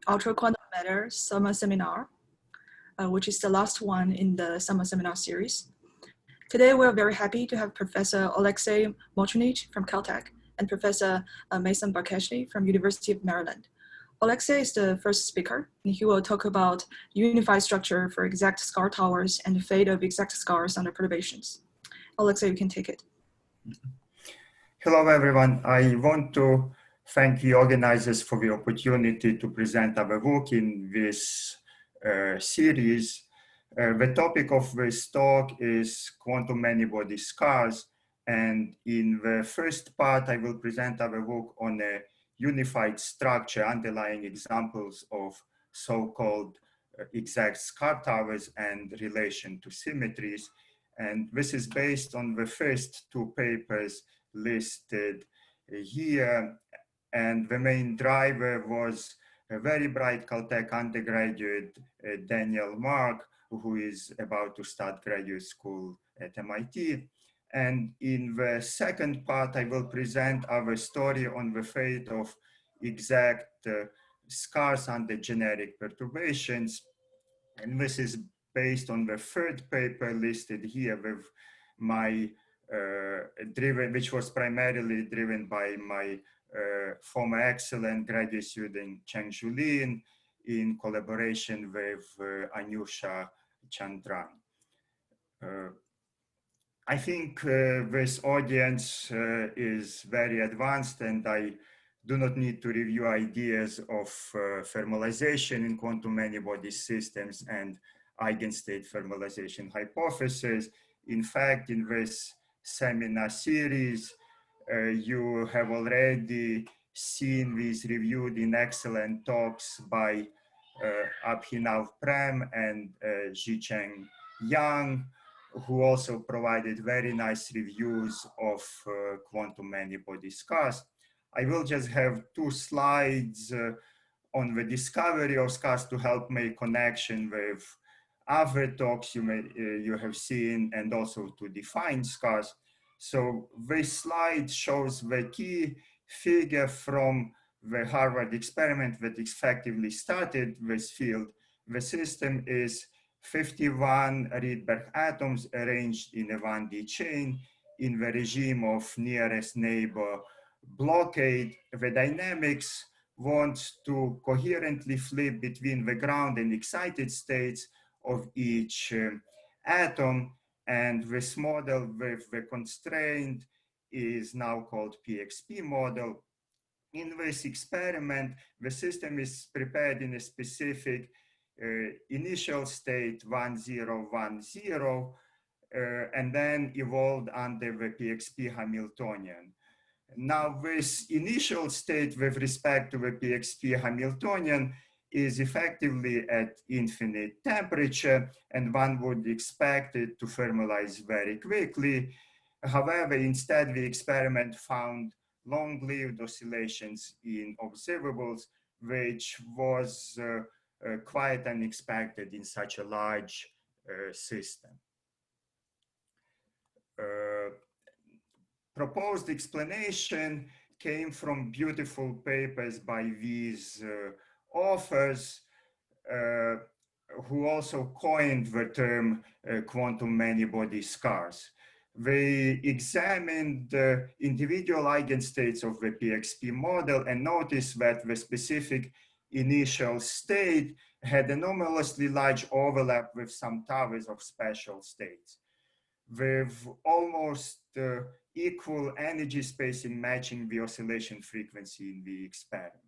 Ultra Quantum Matter Summer Seminar, which is the last one in the Summer Seminar series. Today, we're very happy to have Professor Olexei Motrunich from Caltech and Professor Heisenberg+DM from University of Maryland. Olexei is the first speaker, and he will talk about unified structure for exact scar towers and the fate of exact scars under perturbations. Olexei, you can take it. Hello, everyone. I want to thank the organizers for the opportunity to present our work in this series. The topic of this talk is quantum many-body scars. And in the first part, I will present our work on a unified structure underlying examples of so-called exact scar towers and relation to symmetries. And this is based on the first two papers listed here. And the main driver was a very bright Caltech undergraduate, Daniel Mark, who is about to start graduate school at MIT. And in the second part, I will present our story on the fate of exact scars under generic perturbations. And this is based on the third paper listed here with my which was primarily driven by my former excellent graduate student Cheng-Zhu Lin in collaboration with Anusha Chandran. I think this audience is very advanced, and I do not need to review ideas of thermalization in quantum many-body systems and eigenstate thermalization hypothesis. In fact, in this seminar series, you have already seen these reviewed in excellent talks by Abhinav Prem and Zhicheng Yang, who also provided very nice reviews of quantum many-body scars. I will just have two slides on the discovery of scars to help make connection with other talks you have seen, and also to define scars. So this slide shows the key figure from the Harvard experiment that effectively started this field. The system is 51 Rydberg atoms arranged in a 1D chain in the regime of nearest neighbor blockade. The dynamics wants to coherently flip between the ground and excited states of each atom, and this model with the constraint is now called PXP model. In this experiment, the system is prepared in a specific initial state 1010, and then evolved under the PXP Hamiltonian. Now, this initial state with respect to the PXP Hamiltonian is effectively at infinite temperature, and one would expect it to thermalize very quickly. However, instead, the experiment found long-lived oscillations in observables, which was quite unexpected in such a large system. Proposed explanation came from beautiful papers by these authors, who also coined the term quantum many-body scars. They examined the individual eigenstates of the PXP model and noticed that the specific initial state had anomalously large overlap with some towers of special states, with almost equal energy spacing matching the oscillation frequency in the experiment.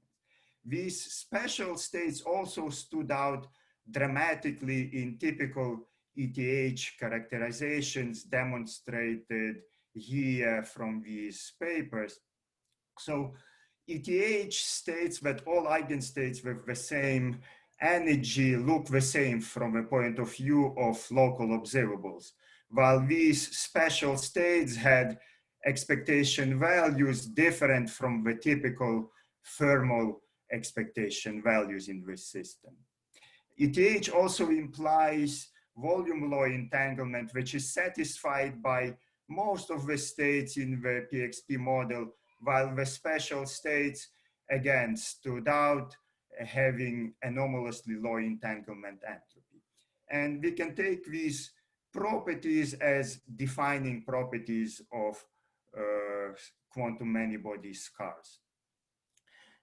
These special states also stood out dramatically in typical ETH characterizations demonstrated here from these papers. So ETH states that all eigenstates with the same energy look the same from a point of view of local observables, while these special states had expectation values different from the typical thermal expectation values in this system. ETH also implies volume law entanglement, which is satisfied by most of the states in the PXP model, while the special states again stood out having anomalously low entanglement entropy. And we can take these properties as defining properties of quantum many-body scars.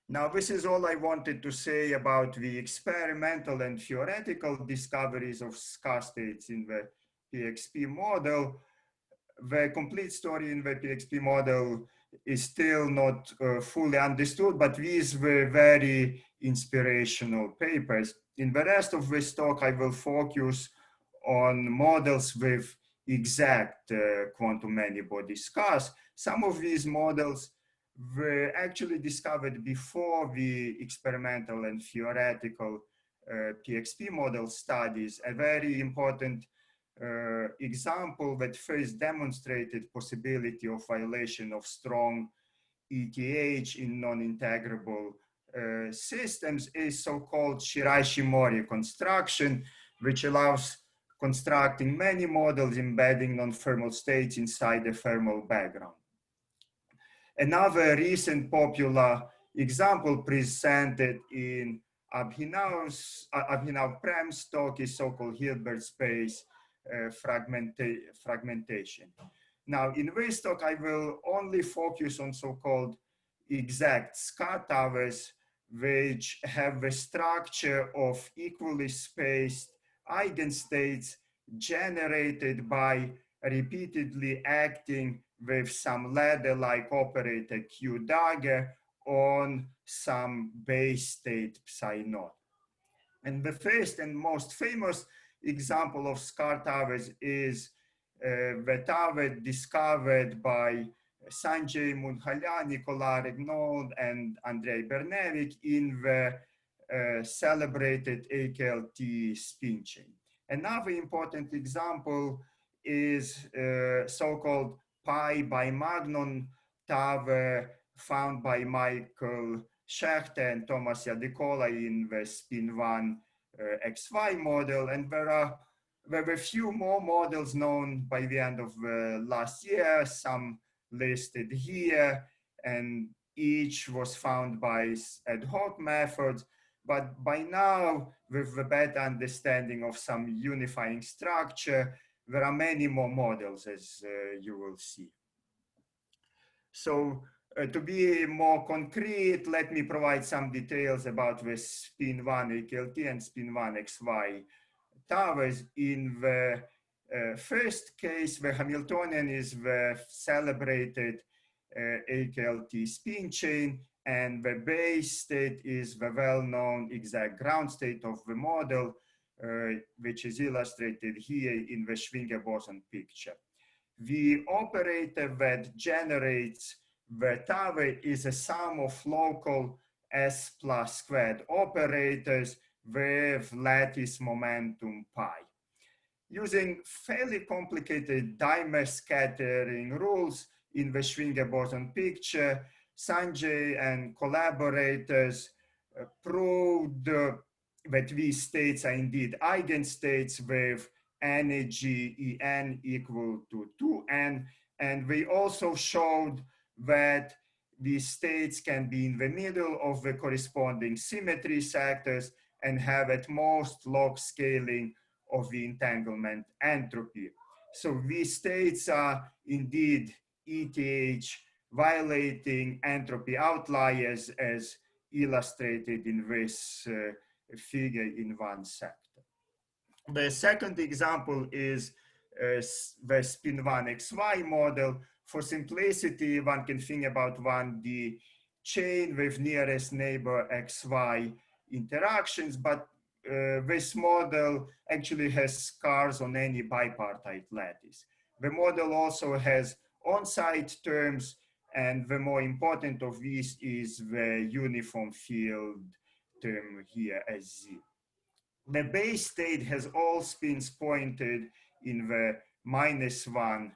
Now, this is all I wanted to say about the experimental and theoretical discoveries of scar states in the PXP model. The complete story in the PXP model is still not fully understood, but these were very inspirational papers. In the rest of this talk, I will focus on models with exact quantum many-body scars. Some of these models were actually discovered before the experimental and theoretical PXP model studies. A very important example that first demonstrated possibility of violation of strong ETH in non-integrable systems is so-called Shiraishi-Mori construction, which allows constructing many models embedding non-thermal states inside a thermal background. Another recent popular example presented in Abhinav-Prem's talk is so-called Hilbert space fragmentation. Now, in this talk, I will only focus on so-called exact scar towers, which have the structure of equally spaced eigenstates generated by repeatedly acting with some ladder-like operator Q dagger on some base state psi naught. And the first and most famous example of scar towers is the tower discovered by Sanjay Mudhalya, Nicolas Regnault, and Andrei Bernevik in the celebrated AKLT spin chain. Another important example is so-called pi bimagnon tower found by Michael Schechter and Thomas Yadekola in the spin-1 XY model. And there were a few more models known by the end of last year, some listed here, and each was found by ad hoc methods. But by now, with the better understanding of some unifying structure, there are many more models, as you will see. So to be more concrete, let me provide some details about the spin-1 AKLT and spin-1 XY towers. In the first case, the Hamiltonian is the celebrated AKLT spin chain, and the base state is the well-known exact ground state of the model, which is illustrated here in the Schwinger boson picture. The operator that generates the tower is a sum of local S plus squared operators with lattice momentum pi. Using fairly complicated dimer scattering rules in the Schwinger boson picture, Sanjay and collaborators proved that these states are indeed eigenstates with energy En equal to 2n. And we also showed that these states can be in the middle of the corresponding symmetry sectors and have at most log scaling of the entanglement entropy. So these states are indeed ETH violating entropy outliers as illustrated in this figure in one sector. The second example is the spin-1 XY model. For simplicity, one can think about 1D chain with nearest neighbor XY interactions, but this model actually has scars on any bipartite lattice. The model also has on-site terms, and the more important of these is the uniform field term here as Z. The base state has all spins pointed in the -1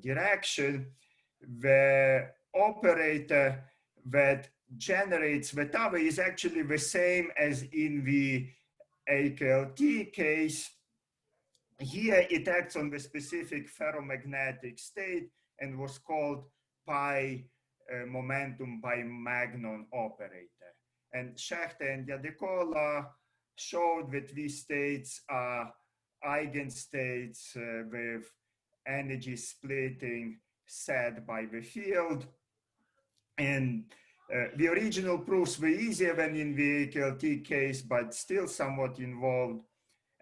direction. The operator that generates the tower is actually the same as in the AKLT case. Here it acts on the specific ferromagnetic state and was called pi momentum bimagnon operator. And Schechter and Jadekola showed that these states are eigenstates with energy splitting set by the field. And the original proofs were easier than in the AKLT case, but still somewhat involved.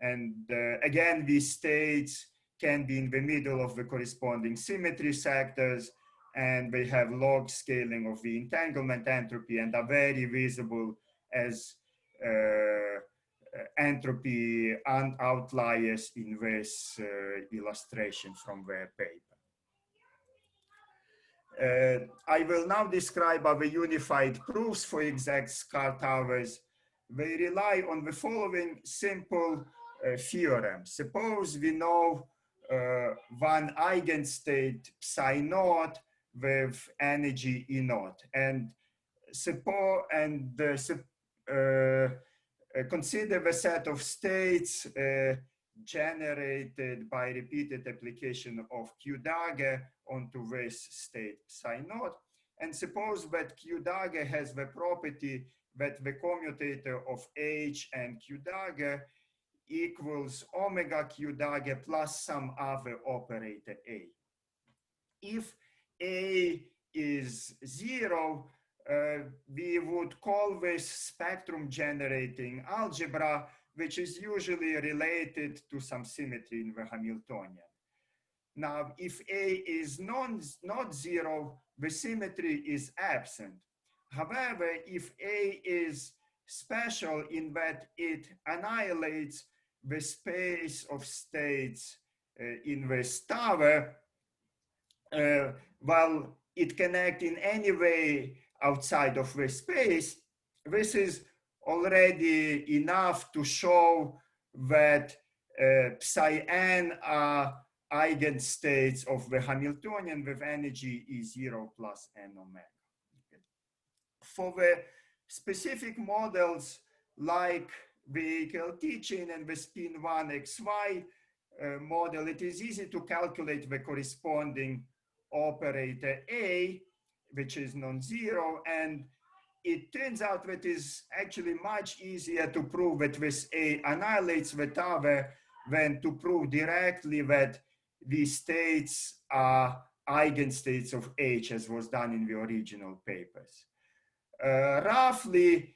And again, these states can be in the middle of the corresponding symmetry sectors, and they have log scaling of the entanglement entropy and are very visible as entropy and outliers in this illustration from their paper. I will now describe our unified proofs for exact scar towers. They rely on the following simple theorem. Suppose we know one eigenstate psi naught with energy E naught, and consider the set of states generated by repeated application of Q dagger onto this state psi naught. And suppose that Q dagger has the property that the commutator of H and Q dagger equals omega Q dagger plus some other operator A. If A is 0, we would call this spectrum generating algebra, which is usually related to some symmetry in the Hamiltonian. Now, if A is not 0, the symmetry is absent. However, if A is special in that it annihilates the space of states in this tower, while it connects in any way outside of this space, this is already enough to show that psi n are eigenstates of the Hamiltonian with energy E0 plus n omega. Okay. For the specific models like the AKLT chain and the spin 1 xy model, it is easy to calculate the corresponding operator A, which is non-zero, and it turns out that it is actually much easier to prove that this A annihilates the tower than to prove directly that these states are eigenstates of H, as was done in the original papers. Roughly,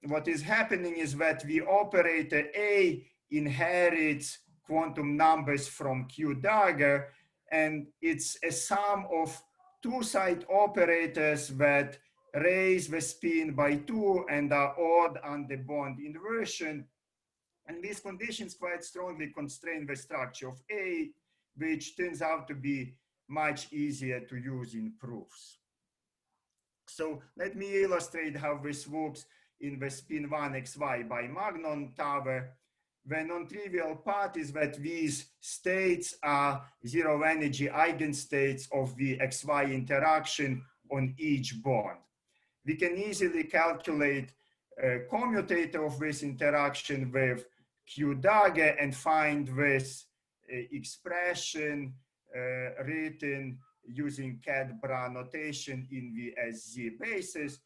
what is happening is that the operator A inherits quantum numbers from Q dagger, and it's a sum of two-side operators that raise the spin by 2 and are odd under bond inversion. And these conditions quite strongly constrain the structure of A, which turns out to be much easier to use in proofs. So let me illustrate how this works in the spin 1 xy by Magnon tower. The non-trivial part is that these states are zero energy eigenstates of the xy interaction on each bond. We can easily calculate a commutator of this interaction with Q dagger and find this expression written using Cat-Bra notation in the SZ basis.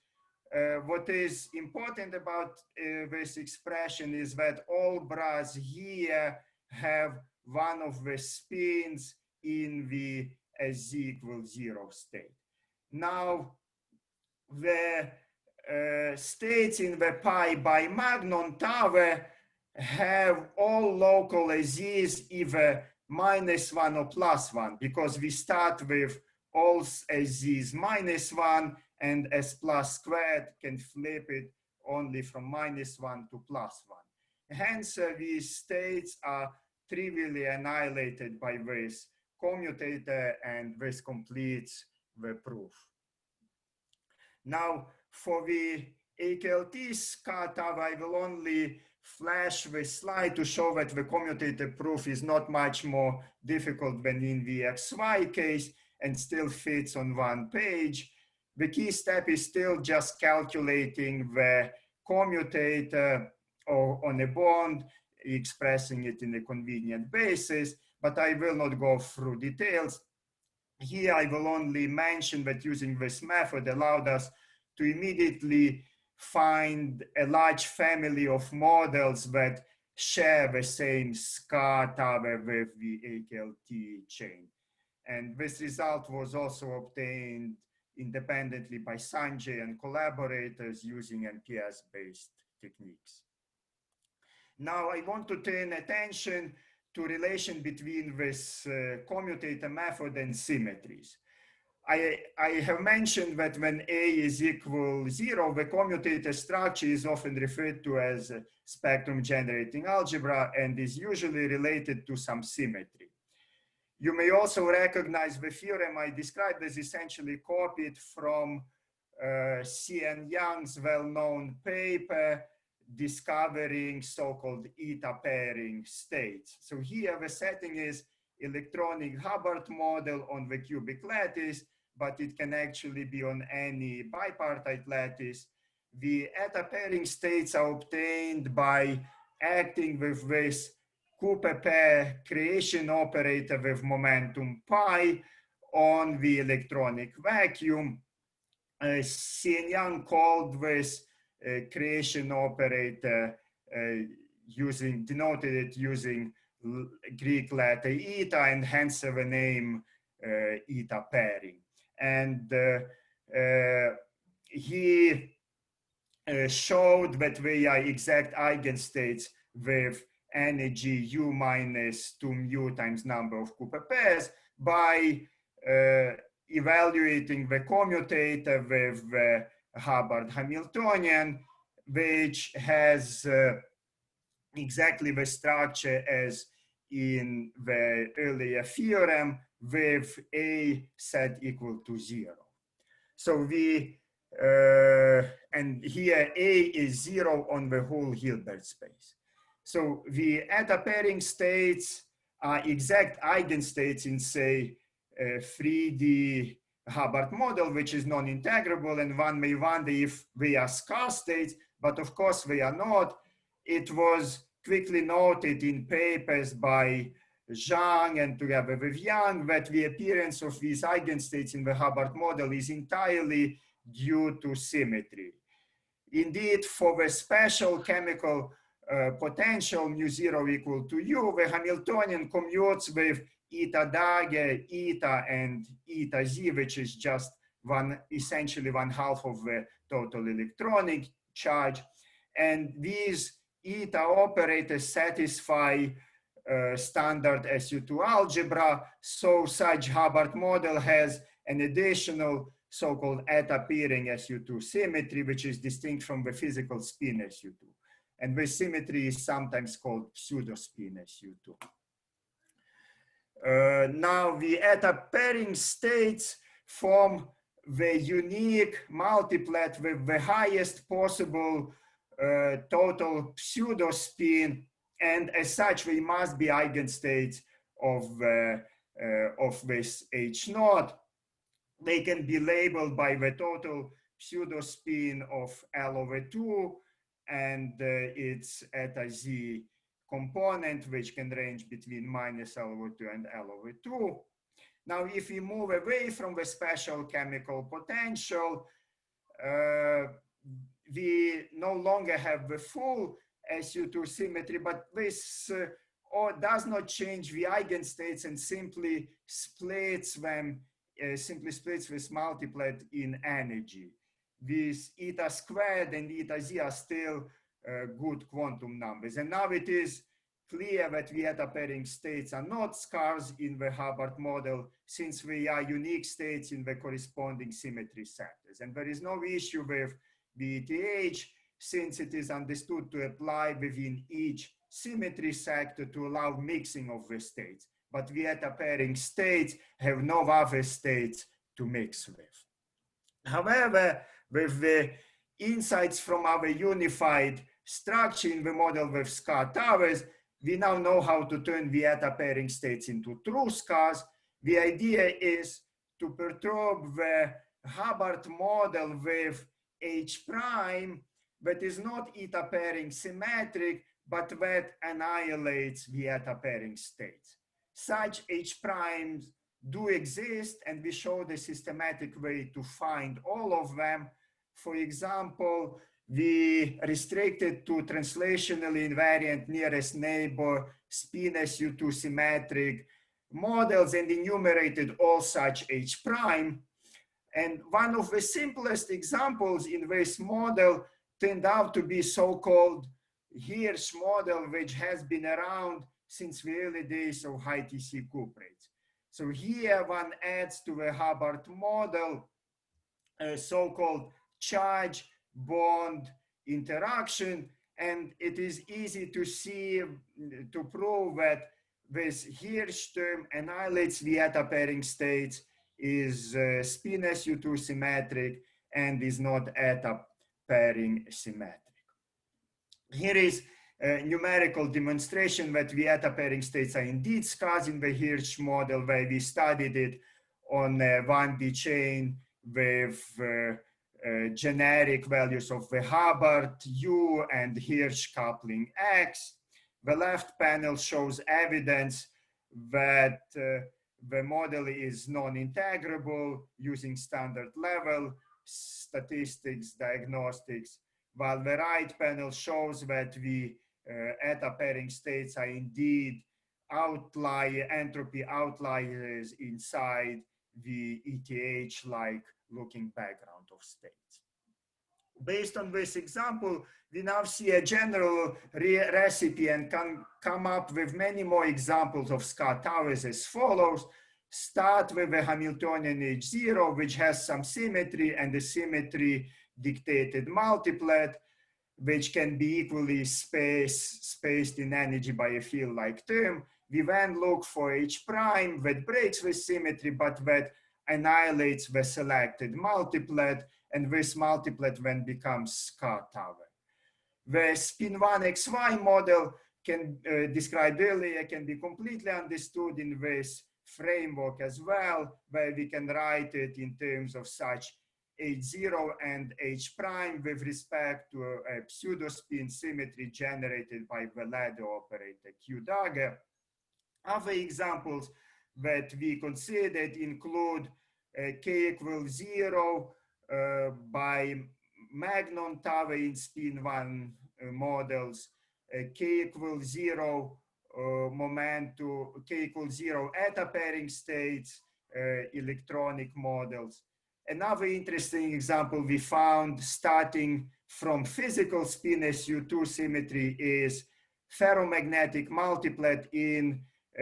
What is important about this expression is that all bras here have one of the spins in the SZ equals 0 state. Now, the states in the pi by Magnon tower have all local SZs either -1 or +1, because we start with all SZs -1, and S plus squared can flip it only from -1 to +1. Hence, these states are trivially annihilated by this commutator, and this completes the proof. Now, for the AKLT scar tower, I will only flash the slide to show that the commutator proof is not much more difficult than in the XY case and still fits on one page. The key step is still just calculating the commutator on a bond, expressing it in a convenient basis, but I will not go through details. Here, I will only mention that using this method allowed us to immediately find a large family of models that share the same scar tower with the AKLT chain. And this result was also obtained independently by Sanjay and collaborators using NPS-based techniques. Now I want to turn attention to relation between this commutator method and symmetries. I have mentioned that when A is equal 0, the commutator structure is often referred to as spectrum generating algebra and is usually related to some symmetry. You may also recognize the theorem I described as essentially copied from C.N. Young's well-known paper discovering so-called eta-pairing states. So here the setting is electronic Hubbard model on the cubic lattice, but it can actually be on any bipartite lattice. The eta-pairing states are obtained by acting with this Cooper pair creation operator with momentum pi on the electronic vacuum. C.N. Young called this creation operator denoted it using Greek letter eta, and hence the name eta pairing. And he showed that they are exact eigenstates with energy u minus 2 mu times number of Cooper pairs by evaluating the commutator with the Hubbard Hamiltonian, which has exactly the structure as in the earlier theorem with A set equal to 0. So we, and here A is 0 on the whole Hilbert space. So the eta-pairing states are exact eigenstates in, say, 3D Hubbard model, which is non-integrable, and one may wonder if they are scarce states, but of course they are not. It was quickly noted in papers by Zhang and together with Yang that the appearance of these eigenstates in the Hubbard model is entirely due to symmetry. Indeed, for the special chemical potential mu0 equal to u, the Hamiltonian commutes with eta dagger, eta, and eta z, which is just essentially 1/2 of the total electronic charge. And these eta operators satisfy standard SU2 algebra. So such Hubbard model has an additional so-called eta-pairing SU2 symmetry, which is distinct from the physical spin SU2. And this symmetry is sometimes called pseudo-spin SU2. Now the eta-pairing states form the unique multiplet with the highest possible total pseudo-spin, and as such they must be eigenstates of this H0. They can be labeled by the total pseudo-spin of L/2 and its eta z component, which can range between minus L/2 and L/2. Now, if we move away from the special chemical potential, we no longer have the full SU2 symmetry, but this does not change the eigenstates and simply splits them, splits this multiplet in energy. These eta squared and eta z are still good quantum numbers. And now it is clear that the eta-pairing states are not scarce in the Hubbard model, since they are unique states in the corresponding symmetry sectors. And there is no issue with the ETH, since it is understood to apply within each symmetry sector to allow mixing of the states. But the eta-pairing states have no other states to mix with. However, with the insights from our unified structure in the model with scar towers, we now know how to turn the eta-pairing states into true scars. The idea is to perturb the Hubbard model with H prime that is not eta-pairing symmetric, but that annihilates the eta-pairing states. Such H primes do exist, and we show the systematic way to find all of them. For example, we restricted to translationally invariant nearest neighbor spin SU2 symmetric models and enumerated all such H prime. And one of the simplest examples in this model turned out to be so-called Hirsch model, which has been around since the early days of high TC cuprates. So here one adds to the Hubbard model a so-called charge bond interaction, and it is easy to see, to prove that this Hirsch term annihilates the eta-pairing states, is spin SU2 symmetric, and is not eta-pairing symmetric. Here is a numerical demonstration that the eta-pairing states are indeed scarce in the Hirsch model, where we studied it on a 1D chain with generic values of the Hubbard U and Hirsch coupling X. The left panel shows evidence that the model is non-integrable using standard level statistics, diagnostics, while the right panel shows that the eta-pairing states are indeed outlier, entropy outliers inside the ETH-like looking background of states. Based on this example, we now see a general recipe and can come up with many more examples of scar towers as follows. Start with the Hamiltonian H0, which has some symmetry and the symmetry dictated multiplet, which can be equally spaced in energy by a field-like term. We then look for H prime that breaks the symmetry, but that annihilates the selected multiplet, and this multiplet then becomes scar tower. The spin 1 XY model can described earlier can be completely understood in this framework as well, where we can write it in terms of such H0 and H prime with respect to a pseudo-spin symmetry generated by the ladder operator Q dagger. Other examples that we considered include K equals 0 by Magnon tower in spin 1 models, K equals 0 K equals 0 eta-pairing states, electronic models. Another interesting example we found starting from physical spin SU2 symmetry is ferromagnetic multiplet in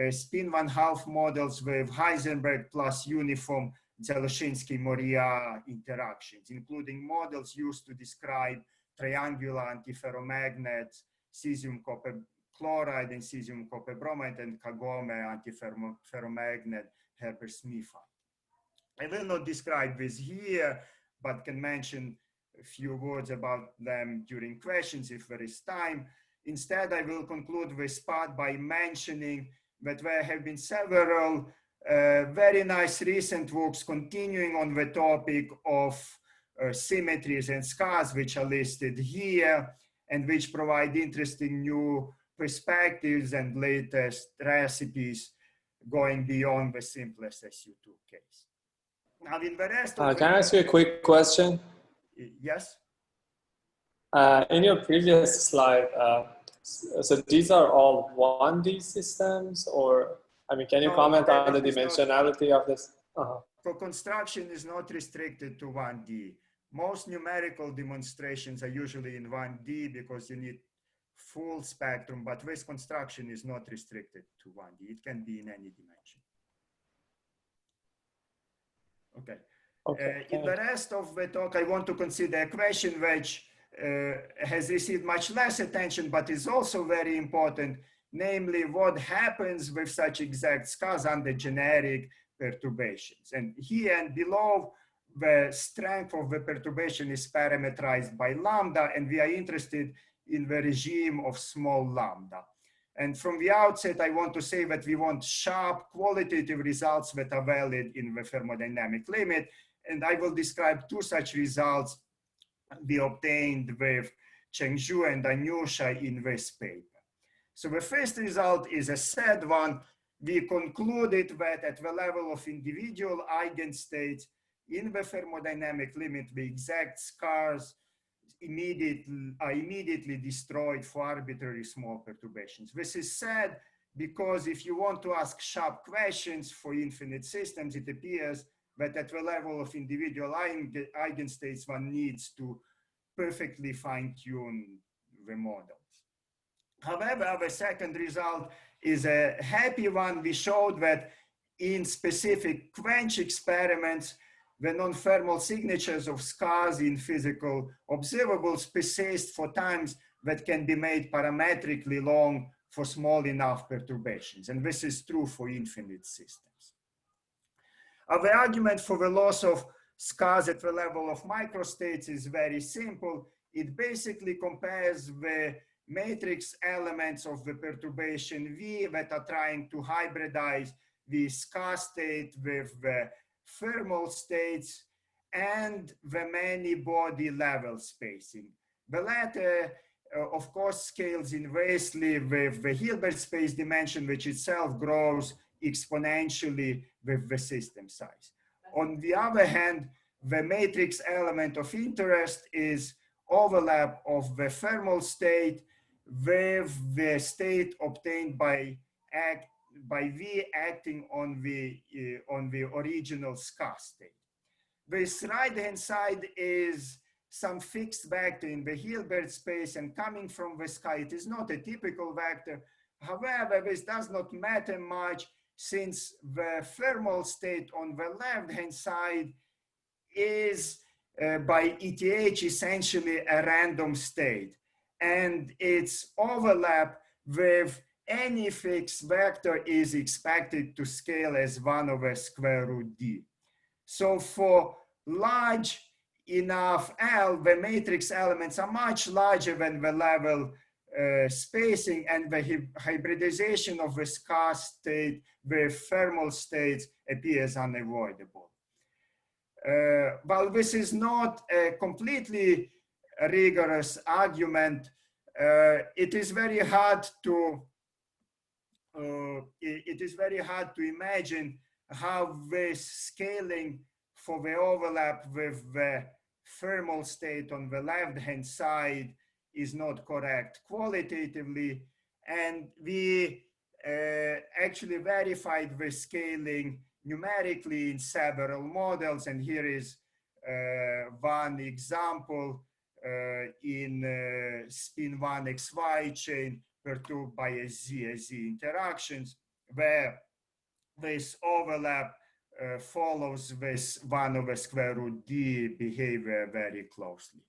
spin 1/2 models with Heisenberg plus uniform Zeloshinsky-Moriah interactions, including models used to describe triangular antiferromagnets, cesium copper chloride and cesium copper bromide, and Kagome antiferromagnet Herbert-Smithite. I will not describe this here, but can mention a few words about them during questions if there is time. Instead, I will conclude this part by mentioning that there have been several very nice recent works continuing on the topic of symmetries and scars, which are listed here, and which provide interesting new perspectives and latest recipes going beyond the simplest SU2 case. Now, in the rest of can I ask you a quick question? Yes. In your previous slide, so these are all 1D systems, or I mean, can you comment on the dimensionality of this? For construction is not restricted to 1D. Most numerical demonstrations are usually in 1D because you need full spectrum, but this construction is not restricted to 1D. It can be in any dimension. Okay. In the rest of the talk, I want to consider a question which has received much less attention, but is also very important, namely what happens with such exact scars under generic perturbations. And here and below, the strength of the perturbation is parametrized by lambda, and we are interested in the regime of small lambda. And from the outset, I want to say that we want sharp qualitative results that are valid in the thermodynamic limit. And I will describe two such results we obtained with Chengzhu and Anyusha in this paper. So the first result is a sad one. We concluded that at the level of individual eigenstates in the thermodynamic limit, the exact scars immediately destroyed for arbitrary small perturbations. This is sad because if you want to ask sharp questions for infinite systems, it appears that at the level of individual eigenstates, one needs to perfectly fine-tune the models. However, the second result is a happy one. We showed that in specific quench experiments, the non-thermal signatures of scars in physical observables persist for times that can be made parametrically long for small enough perturbations. And this is true for infinite systems. The argument for the loss of scars at the level of microstates is very simple. It basically compares the matrix elements of the perturbation V that are trying to hybridize the scar state with the thermal states and the many-body level spacing. The latter, of course, scales inversely with the Hilbert space dimension, which itself grows exponentially with the system size. On the other hand, the matrix element of interest is overlap of the thermal state with the state obtained by V acting on the original scar state. This right-hand side is some fixed vector in the Hilbert space, and coming from the sky, it is not a typical vector. However, this does not matter much since the thermal state on the left-hand side is by ETH essentially a random state, and its overlap with any fixed vector is expected to scale as 1 over square root d. So for large enough L, the matrix elements are much larger than the level spacing, and the hybridization of the scar state with thermal states appears unavoidable. While this is not a completely rigorous argument, it is very hard to imagine how this scaling for the overlap with the thermal state on the left-hand side is not correct qualitatively. And we actually verified the scaling numerically in several models. And here is one example in spin 1 XY chain perturbed by a Z interactions, where this overlap follows this 1 over square root d behavior very closely.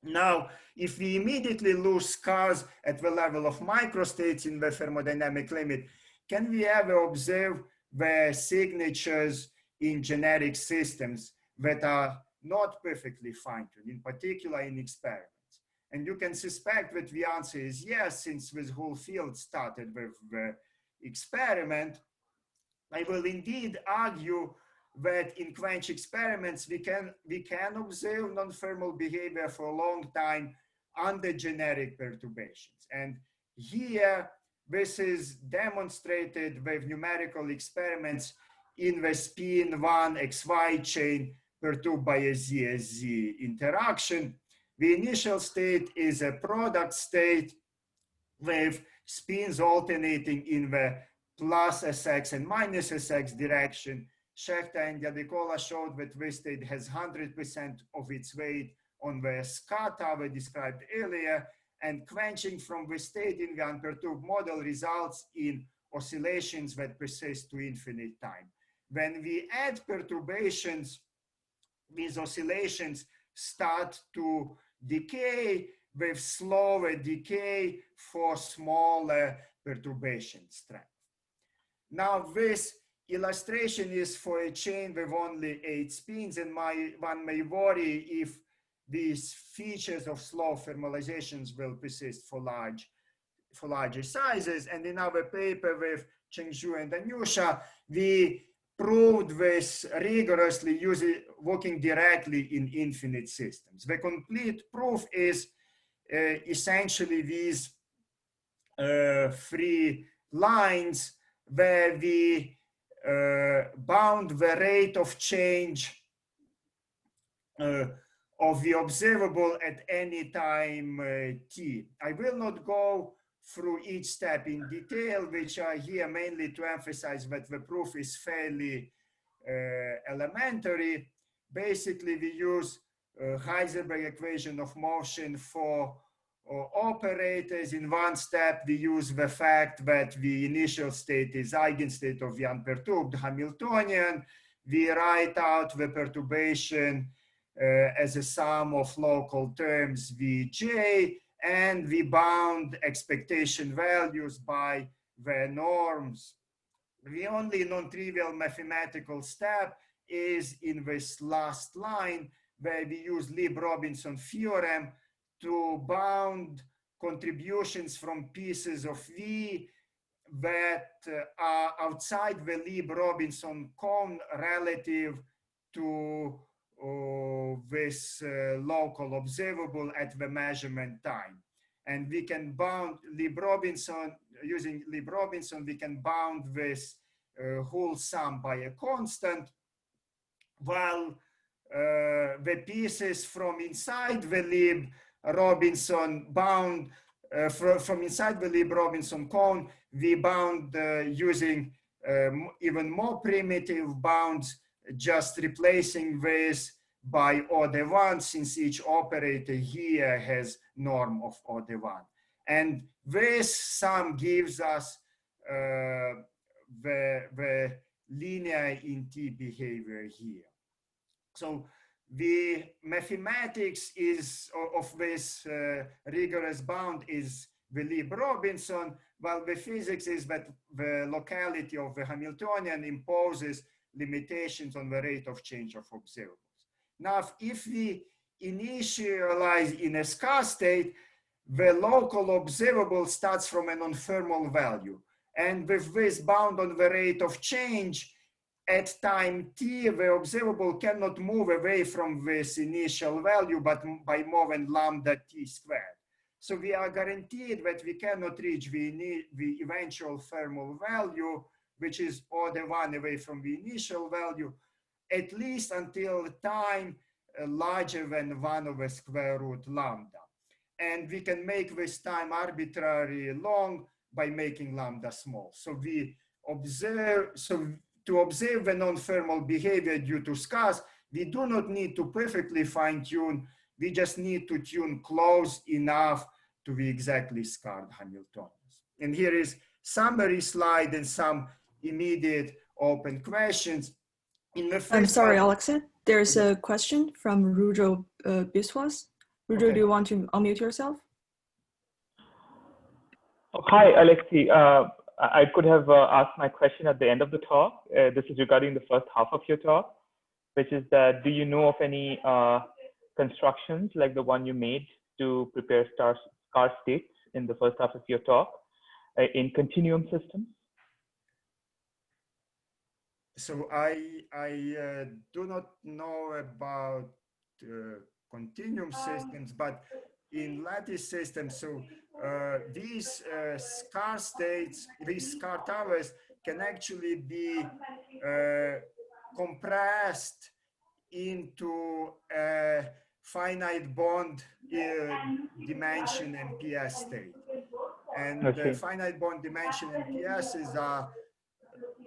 Now, if we immediately lose scars at the level of microstates in the thermodynamic limit, can we ever observe the signatures in generic systems that are not perfectly fine-tuned, in particular in experiments? And you can suspect that the answer is yes, since this whole field started with the experiment. I will indeed argue that in quench experiments, we can observe non-thermal behavior for a long time under generic perturbations. And here, this is demonstrated with numerical experiments in the spin 1 XY chain perturbed by a Z interaction. The initial state is a product state with spins alternating in the plus Sx and minus Sx direction. Schechter and Yadicola showed that this state has 100% of its weight on the scar tower described earlier, and quenching from the state in the unperturbed model results in oscillations that persist to infinite time. When we add perturbations, these oscillations start to decay with slower decay for smaller perturbation strength. Now, this illustration is for a chain with only 8 spins, and one may worry if these features of slow thermalizations will persist for larger sizes. And in our paper with Chengzhu and Anusha, we proved this rigorously working directly in infinite systems. The complete proof is essentially these 3 lines where we bound the rate of change of the observable at any time t. I will not go through each step in detail, which are here mainly to emphasize that the proof is fairly elementary. Basically, we use Heisenberg equation of motion for operators. In one step, we use the fact that the initial state is eigenstate of the unperturbed Hamiltonian. We write out the perturbation as a sum of local terms Vj, and we bound expectation values by the norms. The only non-trivial mathematical step is in this last line, where we use Lieb-Robinson theorem to bound contributions from pieces of V that are outside the Lieb-Robinson cone relative to this local observable at the measurement time. And we can bound Lieb-Robinson, using Lieb-Robinson, we can bound this whole sum by a constant, while the pieces from inside the Lieb-Robinson bound, from inside the Lieb-Robinson cone, we bound using even more primitive bounds, just replacing this by order 1, since each operator here has norm of order 1. And this sum gives us the linear in T behavior here. So the mathematics is of this rigorous bound is the Lieb-Robinson, while the physics is that the locality of the Hamiltonian imposes limitations on the rate of change of observables. Now, if we initialize in a scarce state, the local observable starts from a non-thermal value. And with this bound on the rate of change, at time t, the observable cannot move away from this initial value, but by more than lambda t squared. So we are guaranteed that we cannot reach the eventual thermal value, which is order 1 away from the initial value, at least until time larger than 1 over square root lambda. And we can make this time arbitrarily long by making lambda small. So we observe, to observe the non-thermal behavior due to scarce, we do not need to perfectly fine-tune. We just need to tune close enough to the exactly scarred Hamiltonians. And here is summary slide and some immediate open questions. In the I'm sorry, Olexei. There's a question from Rudro Biswas. Rudro, do you want to unmute yourself? Hi, Alexei. I could have asked my question at the end of the talk. This is regarding the first half of your talk, which is that, do you know of any constructions like the one you made to prepare scarce states in the first half of your talk in continuum systems? So I do not know about continuum systems, but in lattice systems, so these scarce states, these scarce towers can actually be compressed into a finite bond dimension MPS state. And the finite bond dimension MPSs are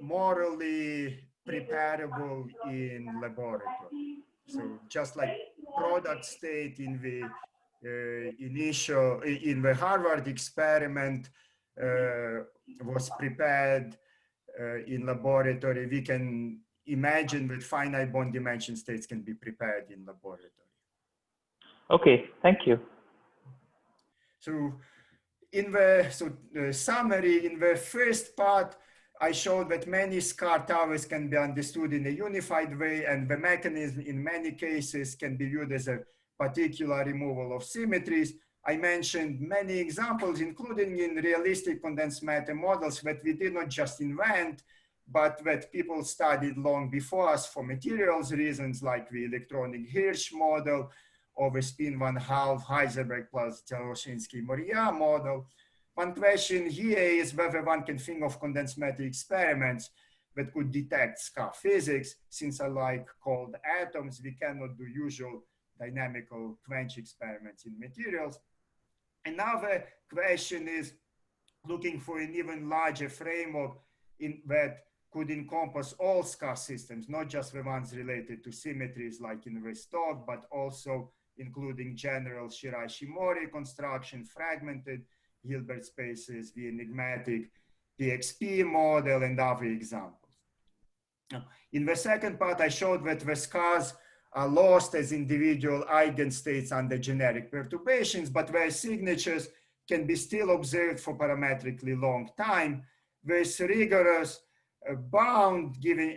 morally preparable in laboratory. So just like product state in the in the Harvard experiment was prepared in laboratory, we can imagine that finite bond dimension states can be prepared in laboratory. Okay, thank you. So in the summary, in the first part, I showed that many scarce towers can be understood in a unified way, and the mechanism in many cases can be viewed as a particular removal of symmetries. I mentioned many examples, including in realistic condensed matter models that we did not just invent, but that people studied long before us for materials reasons, like the electronic Hirsch model or the spin 1/2 Heisenberg plus Dzeroshinsky-Moriya model. One question here is whether one can think of condensed matter experiments that could detect scarce physics. Since unlike cold atoms, we cannot do usual dynamical quench experiments in materials. Another question is looking for an even larger framework that could encompass all scarce systems, not just the ones related to symmetries like in this talk, but also including general Shiraishi-Mori construction, fragmented Hilbert spaces, the enigmatic PXP model, and other examples. In the second part, I showed that the scars are lost as individual eigenstates under generic perturbations, but their signatures can be still observed for parametrically long time. This rigorous bound giving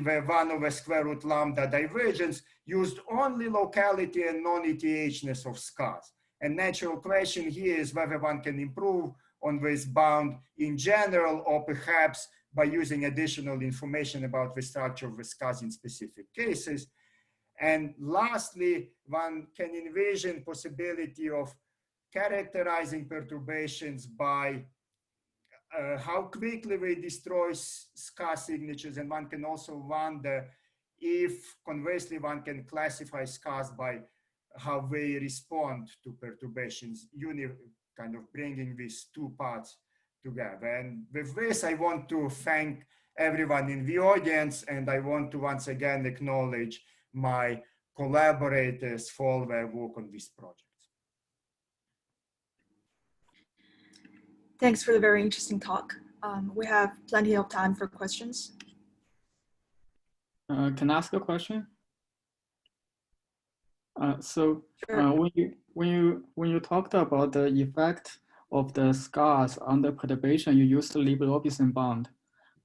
the 1 over square root lambda divergence used only locality and non-ETHness of scars. And natural question here is whether one can improve on this bound in general, or perhaps by using additional information about the structure of the scars in specific cases. And lastly, one can envision possibility of characterizing perturbations by how quickly they destroy scar signatures, and one can also wonder if, conversely, one can classify scars by how they respond to perturbations, kind of bringing these two parts together. And with this, I want to thank everyone in the audience, and I want to once again acknowledge my collaborators for their work on this project. Thanks for the very interesting talk. We have plenty of time for questions. Can I ask a question? Sure. When you talked about the effect of the scars on the perturbation, you used the Lieb-Robinson bound.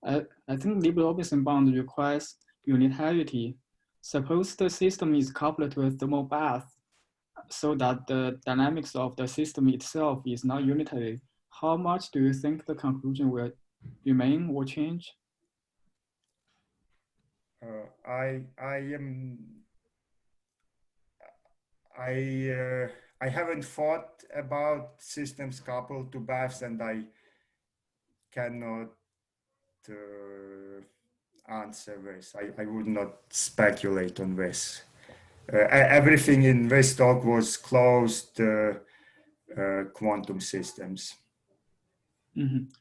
I think Lieb-Robinson bound requires unitarity. Suppose the system is coupled with thermal bath, so that the dynamics of the system itself is not unitary. How much do you think the conclusion will remain or change? I haven't thought about systems coupled to baths, and I cannot answer this. I would not speculate on this. Everything in this talk was closed quantum systems.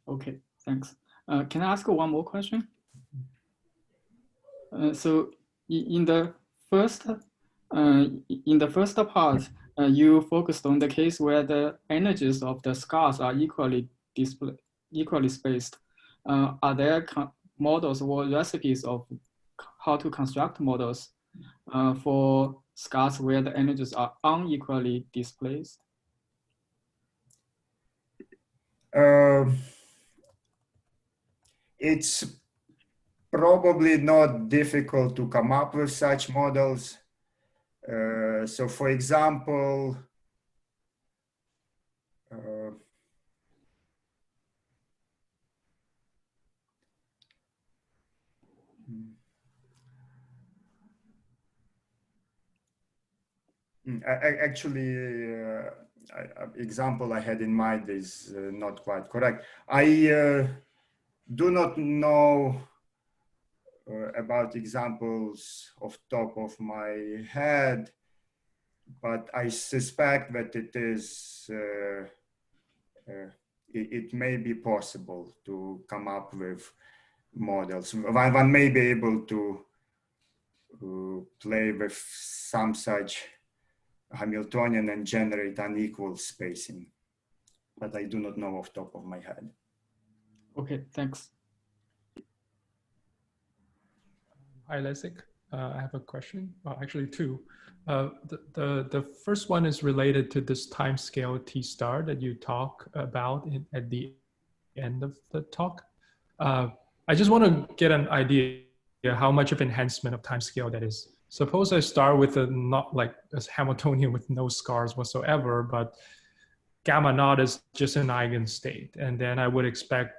Okay, thanks. Can I ask one more question? So in the first part, you focused on the case where the energies of the scars are equally spaced. Are there models or recipes of how to construct models for scars where the energies are unequally displaced? It's probably not difficult to come up with such models. So for example, example I had in mind is not quite correct. I do not know about examples off top of my head, but I suspect that it is, it may be possible to come up with models. One may be able to play with some such Hamiltonian and generate unequal spacing, but I do not know off top of my head. Okay, thanks. Hi, Leszek. I have a question, actually two. The first one is related to this time scale T star that you talk about at the end of the talk. I just want to get an idea how much of enhancement of time scale that is. Suppose I start with a not like a Hamiltonian with no scars whatsoever, but gamma naught is just an eigenstate. And then I would expect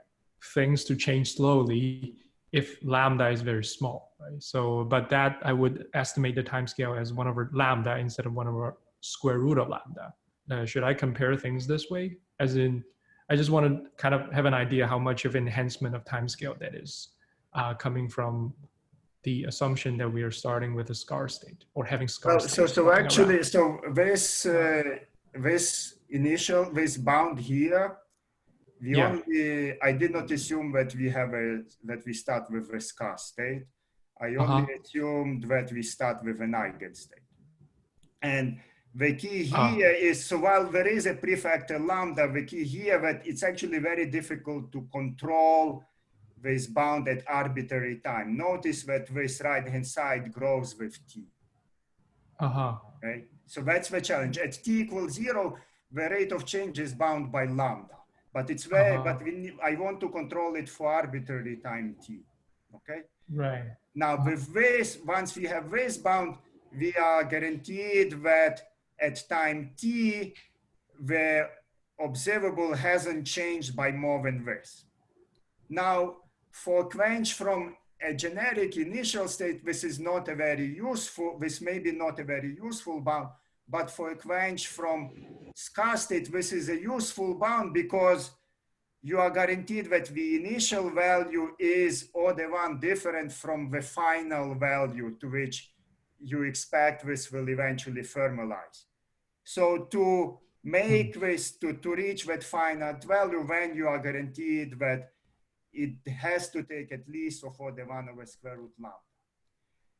things to change slowly if lambda is very small, right? So, but that I would estimate the time scale as 1 over lambda instead of 1 over square root of lambda. Should I compare things this way? As in, I just want to kind of have an idea how much of enhancement of time scale that is coming from the assumption that we are starting with a scar state or having scar Well, states. so actually, so this bound here, I did not assume that we start with a scar state. I only assumed that we start with an eigenstate. And the key here is, so while there is a prefactor lambda, the key here that it's actually very difficult to control this bound at arbitrary time. Notice that this right-hand side grows with t. Right? So that's the challenge. At t equals 0, the rate of change is bound by lambda. But it's very, I want to control it for arbitrary time t. Okay? Right. Now with this, once we have this bound, we are guaranteed that at time t, the observable hasn't changed by more than this. Now, for quench from a generic initial state, this is not a very useful, this may be not a very useful bound, but for a quench from scar state, this is a useful bound because you are guaranteed that the initial value is order 1 different from the final value to which you expect this will eventually formalize. So to make this, to reach that finite value, then you are guaranteed that it has to take at least of order 1 over square root lambda.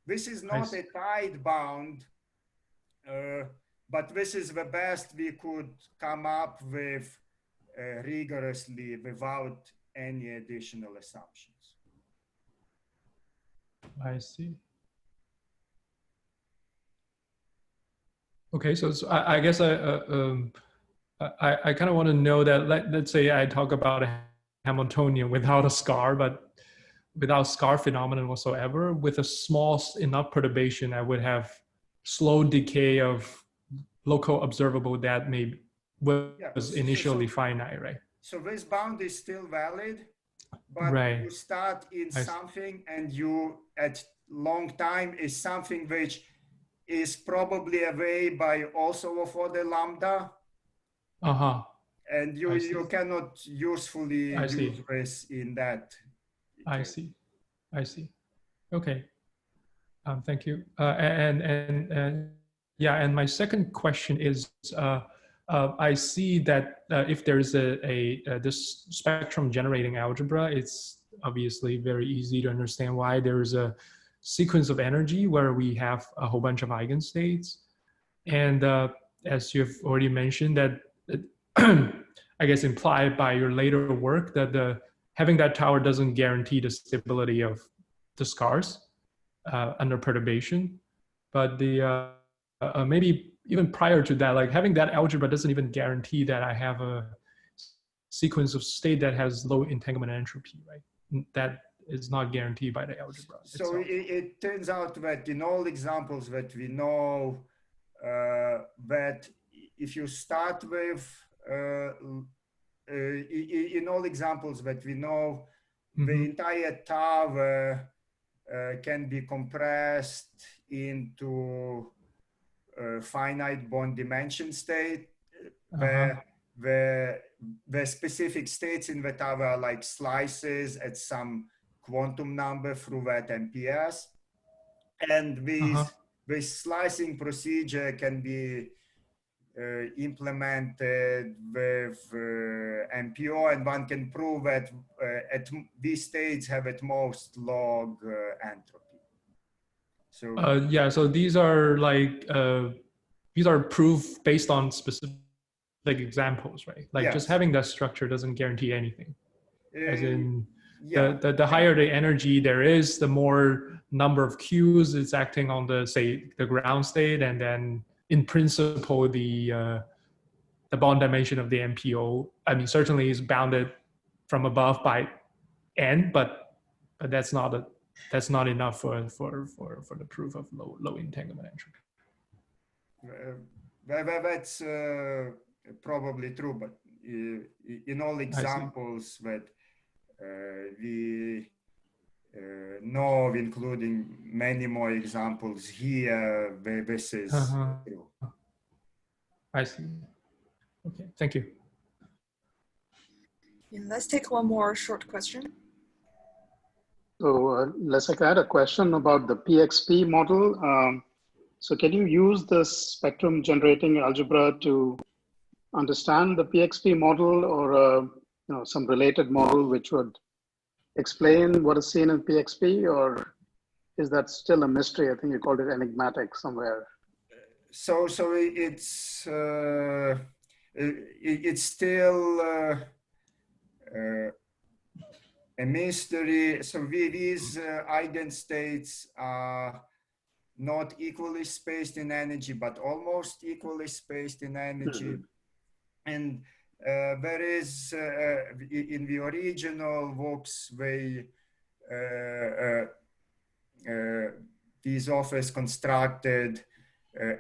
This is not a tight bound, but this is the best we could come up with rigorously without any additional assumptions. I see. Okay, so I guess I kind of want to know that, let's say I talk about a Hamiltonian without a scar, but without scar phenomenon whatsoever, with a small enough perturbation, I would have slow decay of local observable that was initially finite, right? So this bound is still valid, but you start in something and you at long time is something which is probably away by also of order lambda. And you cannot usefully use this in that. I see. Okay. Thank you. And my second question is, I see that if there's this spectrum generating algebra, it's obviously very easy to understand why there's a sequence of energy where we have a whole bunch of eigenstates. And as you've already mentioned, that I guess implied by your later work that having that tower doesn't guarantee the stability of the scars under perturbation. But maybe even prior to that, like having that algebra doesn't even guarantee that I have a sequence of state that has low entanglement entropy, right? That is not guaranteed by the algebra. So it turns out that in all examples that we know, that if you start with, in all examples that we know, the entire tower can be compressed into finite bond dimension state, where the specific states in the tower are like slices at some quantum number through that MPS. And this slicing procedure can be implemented with MPO, and one can prove that these states have at most log entropy. So so these are like these are proof based on specific examples, right? Like just having that structure doesn't guarantee anything. As in the higher the energy there is, the more number of Qs it's acting on the, say, the ground state, and then in principle the bond dimension of the MPO, I mean, certainly is bounded from above by n, but that's not enough for the proof of low entanglement entropy. That's probably true, but in all examples that we know of, including many more examples here, this is true. I see. Okay, thank you. Yeah, let's take one more short question. So, Leszek, I had a question about the PXP model. So can you use the spectrum generating algebra to understand the PXP model, or some related model which would explain what is seen in PXP, or is that still a mystery? I think you called it enigmatic somewhere. So it's still a mystery. So these eigenstates are not equally spaced in energy, but almost equally spaced in energy. And there is, in the original works, these authors constructed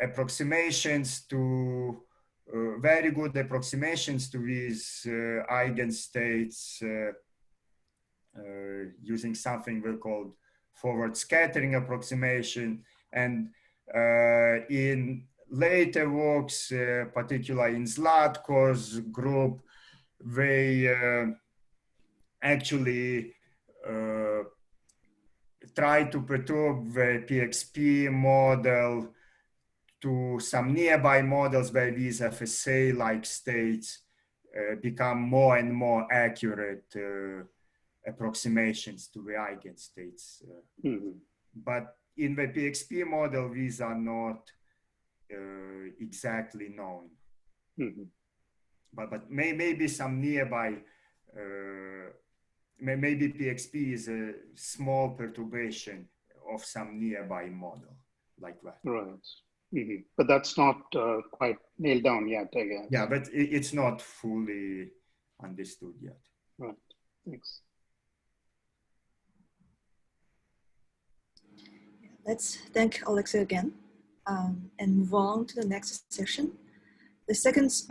approximations to, very good approximations to these eigenstates using something we called forward scattering approximation. And in later works, particularly in Zlatko's group, they actually try to perturb the PXP model to some nearby models where these FSA-like states become more and more accurate approximations to the eigenstates. But in the PXP model, these are not exactly known. But maybe some nearby, maybe PXP is a small perturbation of some nearby model like that. Right. But that's not quite nailed down yet, I guess. Yeah, but it's not fully understood yet. Right. Thanks. Let's thank Olexei again and move on to the next session. The second